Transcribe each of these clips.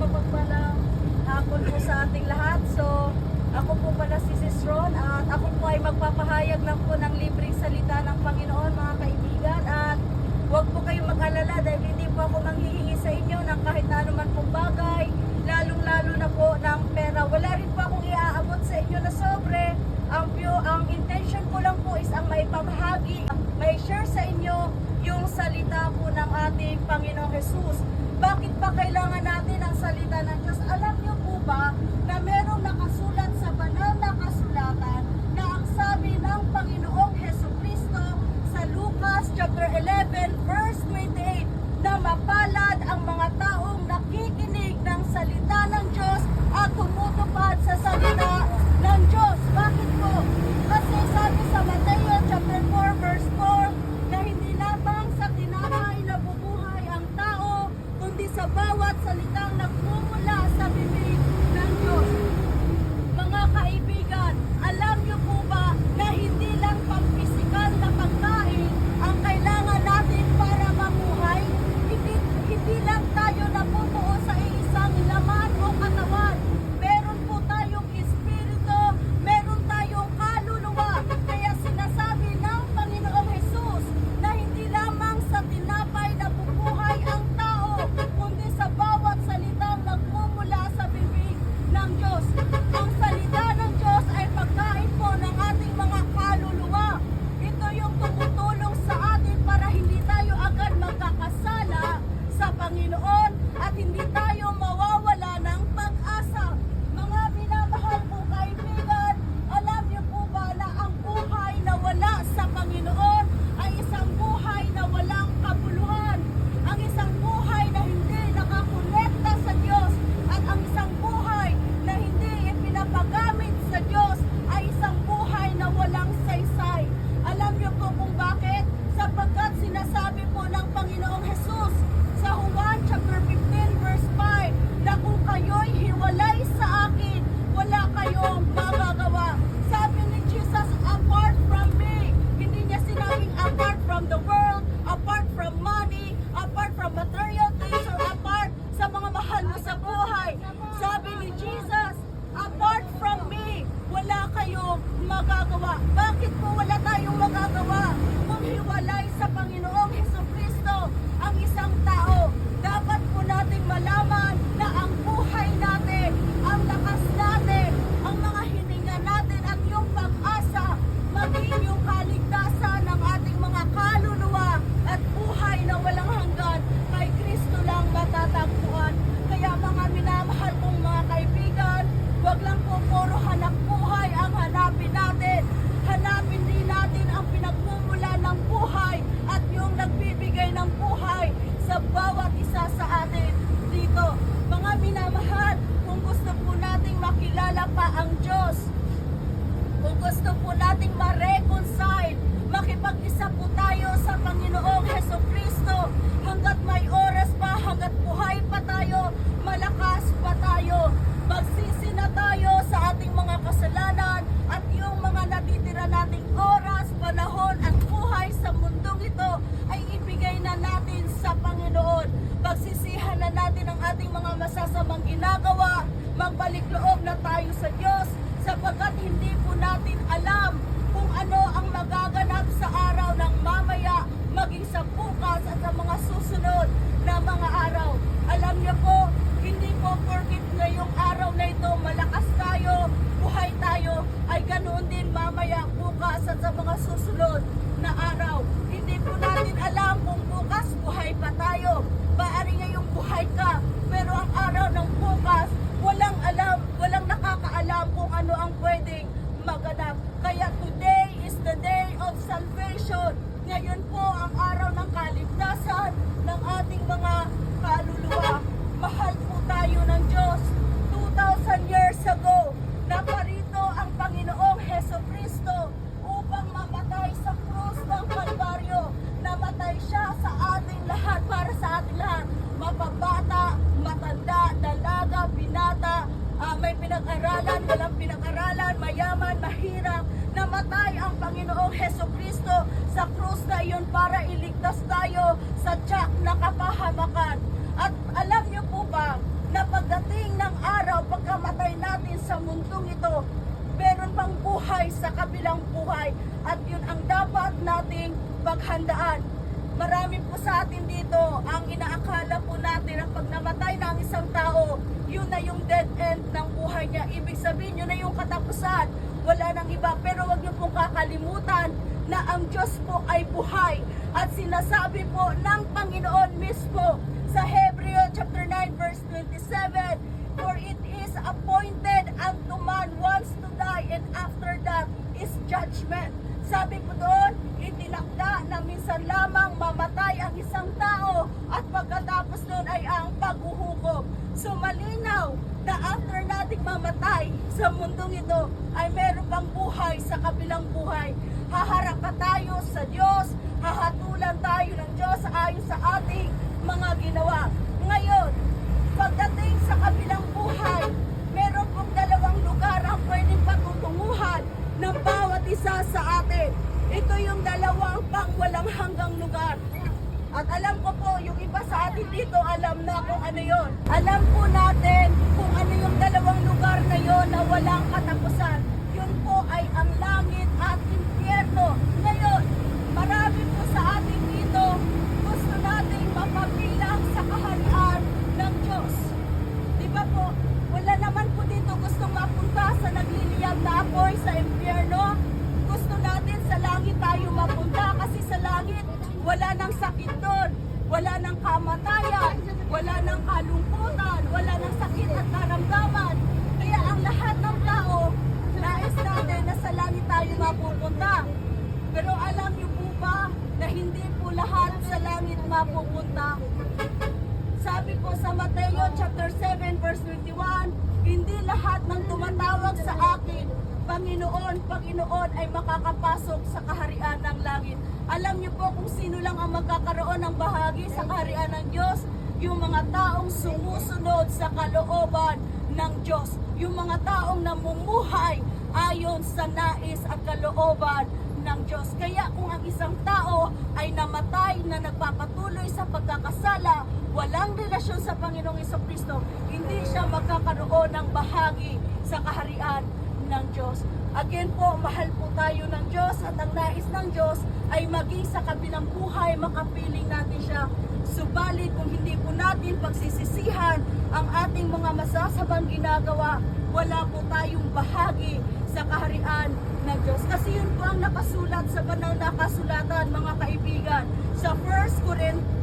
mapagpalang hapon po sa ating lahat. So, ako po pala si Sis Ron at ako po ay magpapahayag lang po ng libreng salita ng Panginoon, mga kaibigan. At huwag po kayong mag-alala dahil hindi po ako manghihingi sa inyo ng kahit na anuman pong bagay, lalong-lalo na po ng pera. Wala rin po akong iaabot sa inyo na sobre. Ang intention ko lang po is ang maipamahagi, may share sa inyo yung salita po ng ating Panginoong Jesus. Bakit pa kailangan natin ang salita ng Diyos? Alam niyo po ba na merong nakasulat sa banal na kasulatan na ang sabi ng Panginoong Jesucristo sa Lucas chapter 11 verse 28 na mapalad ang mga taong nakikinig ng salita ng Diyos at tumutupad sa salita ng Diyos. Bakit po? Kasi sabi sa Mateo chapter 4 verse 4 na hindi lamang sa tinapay nabubuhay ang tao, kundi sa bawat salitang nagmumula sa bibig ng Diyos. Mga kaibigan, alam niyo po ba na hindi lang pampisikal na pagkain ang kailangan natin para mabuhay? Hindi lang tayo nabubuo sa isang laman o katawan. Meron po tayong espiritu, meron tayong kaluluwa. Kaya sinasabi ng Panginoong Jesus na hindi lamang sa tinapay nabubuhay ang tao, kundi sa bawat salitang nagmumula sa bibig ng Diyos. Ang salita ng Diyos ay pagkain po ng ating mga kaluluwa. Ito yung tumutulong sa atin para hindi tayo agad magkakasala sa Panginoon at hindi tayo mawawala ng pag-asa. Mga minamahal kong kaibigan, alam niyo po ba na ang buhay na wala sa Panginoon ay isang buhay na walang kabuluhan? Ang isang buhay na hindi nakakonekta sa Diyos at ang isang buhay na hindi ipinapagamit sa Diyos ay isang buhay na walang saysay. Alam niyo po kung bakit? Sapagkat sinasabi po ng Panginoong Jesus sa Juan chapter 15 verse 5 na kung kayo'y hiwalay sa akin, wala kayong magagawa. Sabi ni Jesus, apart from me, hindi niya sinabing apart from the world, apart from money, apart from material things, or apart sa mga mahal mo sa buhay. Sabi ni Jesus, apart from me, wala kayong magagawa. Bakit po wala tayong magagawa? Kung hiwalay sa Panginoong Jesucristo ang isang tao, dapat po nating malaman na ang buhay natin, ang lakas natin, ang mga hininga natin at yung pag-asa, maging yung kaligtasan ng ating mga kaluluwa at buhay na walang hanggan kay Kristo lang matatagpuan. Kaya mga minamahal kong mga kaibigan, wag lang po puro hanap buhay ang hanapin natin. Hanapin din natin ang pinagmumula ng buhay at yung nagbibigay ng buhay sa bawat isa sa atin dito. Mga minamahal, kung gusto po nating makilala pa ang Diyos, kung gusto po nating ma-reconcile, makipag-isa po tayo sa Panginoong Jesucristo, hanggat may oras pa, hanggat buhay pa tayo, malakas pa tayo, magsisi na tayo sa ating mga kasalanan at yung mga natitira nating oras, panahon at buhay sa mundong ito ay ibigay na natin sa Panginoon. Pagsisihan na natin ang ating mga masasamang ginagawa, magbalik loob na tayo sa Diyos sapagkat hindi po natin alam kung ano ang magaganap sa araw ng mamaya, maging sa bukas at sa mga susunod na mga araw. Alam niyo po, hindi po porkit ngayong araw na ito malakas tayo, buhay tayo, ay ganoon din mamaya, bukas at sa mga susunod na araw. Hindi po natin alam kung bukas buhay pa tayo. Baari ngayong buhay ka, pero ang araw ng bukas, walang alam, walang nakakaalam kung ano ang pwedeng maganap. Kaya today is the day of salvation. Ngayon po ang araw ng kaligtasan ng ating mga kaluluwa. Mahal po tayo ng Diyos. 2,000 years ago, naparito ang Panginoong Jesucristo upang mamatay sa krus ng Kalbaryo. Namatay siya sa ating lahat, para sa ating lahat. Mapabata, matanda, dalaga, binata, may pinag-aralan, walang pinag-aralan, mayaman, mahirap. Namatay ang Panginoong Jesucristo sa krus na iyon para iligtas tayo sa tiyak na kapahamakan. At alam niyo po ba na pagdating mundong ito, meron pang buhay sa kabilang buhay. At yun ang dapat nating paghandaan. Marami po sa atin dito ang inaakala po natin na pag namatay na ang isang tao, yun na yung dead end ng buhay niya. Ibig sabihin, yun na yung katapusan. Wala nang iba. Pero wag niyo pong kakalimutan na ang Diyos po ay buhay. At sinasabi po ng Panginoon mismo sa Hebreo chapter 9 verse 27, for it is appointed unto man once to die, and after that is judgment. Sabi po doon, itinakda na minsan lamang mamatay ang isang tao at pagkatapos doon ay ang paghuhukom. So malinaw na after nating mamatay sa mundong ito ay meron pang buhay sa kabilang buhay. Haharap pa tayo sa Diyos, hahatulan tayo ng Diyos ayon sa ating mga ginawa. Ngayon, pagdating sa kabilang buhay, meron pong dalawang lugar ang pwedeng patutunguhan ng bawat isa sa atin. Ito yung dalawang pangwalang hanggang lugar. At alam ko po, yung iba sa atin dito, alam na kung ano yon. Alam po natin kung ano yung dalawang lugar na yon na walang katapusan. Yun po ay ang langit at impyerno. Ngayon, marami po sa atin dito, gusto nating mapabilang sa kaharian ng Diyos. Di ba po? Wala naman po dito gustong mapunta sa nagliliyab na apoy sa impyerno. Gusto natin sa langit tayo mapunta kasi sa langit wala nang sakit doon, wala nang kamatayan, wala nang kalungkutan, wala nang sakit at karamdaman. Kaya ang lahat ng tao, nais natin na sa langit tayo mapupunta. Pero alam niyo po ba na hindi po lahat sa langit mapupunta? Sabi po sa Mateo chapter 7 verse 21, hindi lahat ng tumatawag sa akin, Panginoon, Panginoon ay makakapasok sa kaharian ng langit. Alam niyo po kung sino lang ang magkakaroon ng bahagi sa kaharian ng Diyos? Yung mga taong sumusunod sa kalooban ng Diyos. Yung mga taong namumuhay ayon sa nais at kalooban ng Diyos. Kaya kung ang isang tao ay namatay na nagpapatuloy sa pagkakasala, walang relasyon sa Panginoong Jesucristo, hindi siya magkakaroon ng bahagi sa kaharian ng Diyos. Again po, mahal po tayo ng Diyos at ang nais ng Diyos ay maging sa kabilang buhay, makapiling natin siya. Subalit kung hindi po natin pagsisisihan ang ating mga masasabang ginagawa, wala po tayong bahagi sa kaharian ng Diyos. Kasi yun po ang nakasulat sa banal na kasulatan, mga kaibigan. Sa 1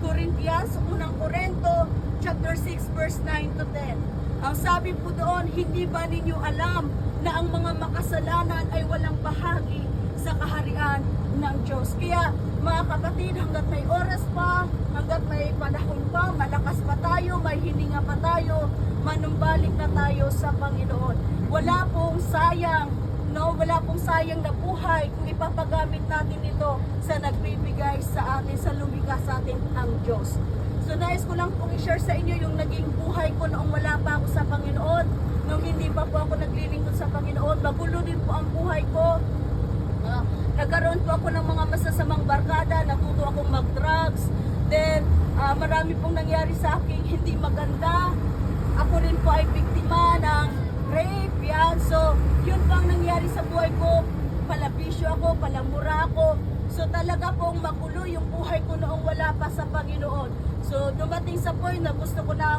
Corinthians, unang Korinto, chapter 6, verse 9 to 10. Ang sabi po doon, hindi ba ninyo alam na ang mga makasalanan ay walang bahagi sa kaharian ng Diyos? Kaya mga kapatid, hanggat may oras pa, hanggat may panahon pa, malakas pa tayo, may hininga pa tayo, manumbalik na tayo sa Panginoon. Wala pong sayang, no? Wala pong sayang na buhay kung ipapagamit natin ito sa nagbibigay sa atin, sa lumikha sa atin ang Diyos. So nais ko lang pong i-share sa inyo yung naging buhay ko noong wala pa ako sa Panginoon. Nung hindi pa po ako naglilingkod sa Panginoon, magulo din po ang buhay ko. Nagkaroon po ako ng mga masasamang barkada, natuto akong mag-drugs. Then, marami pong nangyari sa akin hindi maganda. Ako rin po ay biktima ng rape, yan. So, yun pang nangyari sa buhay ko. Palabisyo ako, palamura ako. So, talaga pong magulo yung buhay ko noong wala pa sa Panginoon. So, dumating sa point na gusto ko na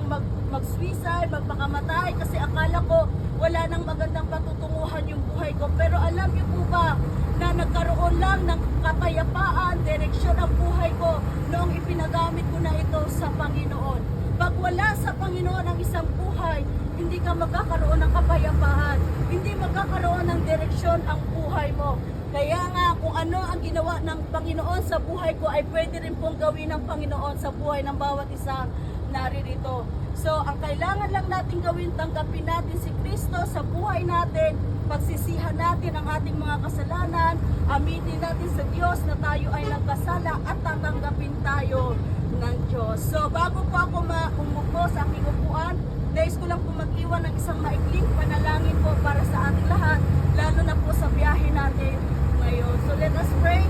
mag-suicide, magpakamatay kasi akala ko wala nang magandang patutunguhan yung buhay ko. Pero alam niyo po ba na nagkaroon lang ng kapayapaan, direksyon ang buhay ko noong ipinagamit ko na ito sa Panginoon. Pag wala sa Panginoon ang isang buhay, hindi ka magkakaroon ng kapayapaan, hindi magkakaroon ng direksyon ang buhay mo. Kaya nga, kung ano ang ginawa ng Panginoon sa buhay ko, ay pwede rin pong gawin ng Panginoon sa buhay ng bawat isa naririto. So, ang kailangan lang natin gawin, tanggapin natin si Kristo sa buhay natin, pagsisihan natin ang ating mga kasalanan, aminin natin sa Diyos na tayo ay nagkasala at tatanggapin tayo ng Diyos. So, bago po ako umupo sa aking upuan, nais ko lang po mag-iwan ng isang maikling panalangin po para sa ating lahat, lalo na po sa biyahe natin ngayon. So let us pray.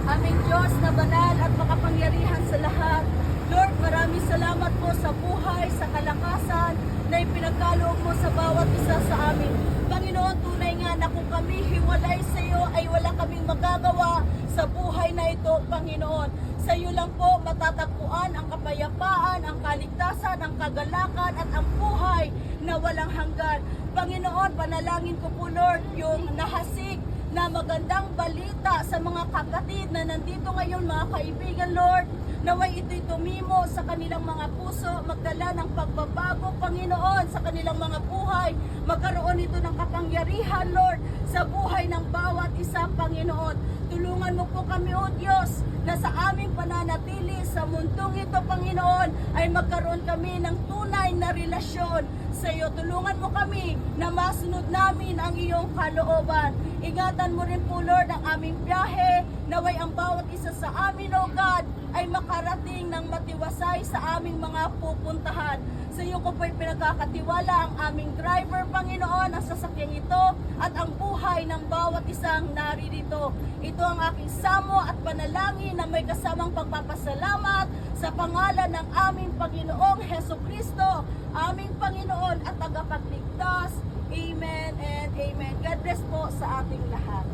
Aming Diyos na banal at makapangyarihan sa lahat, Lord, maraming salamat po sa buhay, sa kalakasan na ipinagkaloob mo sa bawat isa sa amin. Panginoon, tunay nga na kung kami hiwalay sa iyo ay wala kaming magagawa sa buhay na ito, Panginoon. Sa iyo lang po matatagpuan ang kapayapaan, ang kaligtasan, ang kagalakan at ang buhay na walang hanggan. Panginoon, panalangin ko po Lord yung nahasik na magandang balita sa mga kapatid na nandito ngayon, mga kaibigan Lord. Naway ito'y tumimo sa kanilang mga puso, magdala ng pagbabago, Panginoon, sa kanilang mga buhay. Magkaroon ito ng kapangyarihan, Lord, sa buhay ng bawat isa, Panginoon. Tulungan mo po kami, O Diyos, na sa aming pananatili sa mundong ito, Panginoon, ay magkaroon kami ng tunay na relasyon sa iyo. Tulungan mo kami na masunod namin ang iyong kalooban. Ingatan mo rin po, Lord, ang aming biyahe. Naway ang bawat isa sa amin, O God, ay makarating ng matiwasay sa aming mga pupuntahan. Sa iyo ko po'y pinagkakatiwala ang aming driver, Panginoon, ang sasakyang ito at ang buhay ng bawat isang naririto. Ito ang aking samo at panalangin na may kasamang pagpapasalamat sa pangalan ng aming Panginoong Hesukristo, aming Panginoon at tagapagligtas. Amen and amen. God bless po sa ating lahat.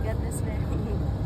God bless, friend.